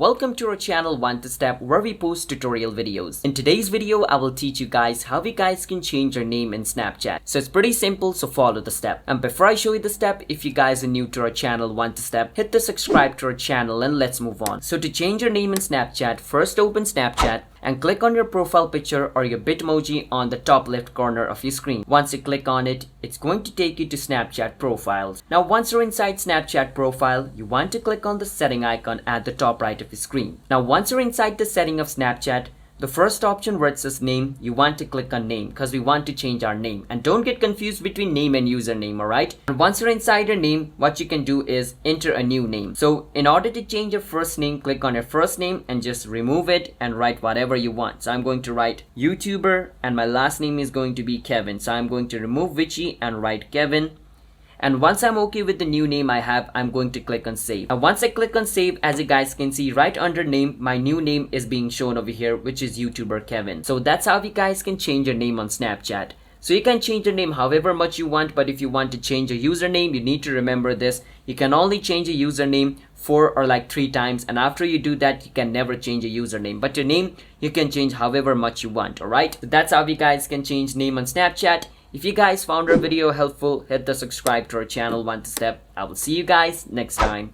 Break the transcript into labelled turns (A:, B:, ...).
A: welcome to our channel One to Step, where we post tutorial videos. In today's video, I will teach you guys how you guys can change your name in Snapchat. So it's pretty simple, so follow the step. And before I show you the step, if you guys are new to our channel One to Step, hit the subscribe to our channel and let's move on. So to change your name in Snapchat, first open Snapchat and click on your profile picture or your Bitmoji on the top left corner of your screen. Once you click on it, it's going to take you to Snapchat profiles. Now once you're inside Snapchat profile, you want to click on the setting icon at the top right of your screen. Now once you're inside the setting of Snapchat, the first option where it says name, you want to click on name because we want to change our name. And don't get confused between name and username, alright? And once you're inside your name, what you can do is enter a new name. So in order to change your first name, click on your first name and just remove it and write whatever you want. So I'm going to write YouTuber and my last name is going to be Kevin. So I'm going to remove Vichy and write Kevin. And once I'm okay with the new name I have, I'm going to click on save. And once I click on save, as you guys can see right under name, my new name is being shown over here, which is YouTuber Kevin. So that's how you guys can change your name on Snapchat. So you can change your name however much you want, but if you want to change a username, you need to remember this. You can only change a username 4 or 3 times, and after you do that, you can never change a username. But your name, you can change however much you want, alright? So that's how you guys can change name on Snapchat. If you guys found our video helpful, hit the subscribe to our channel One to Step. I will see you guys next time.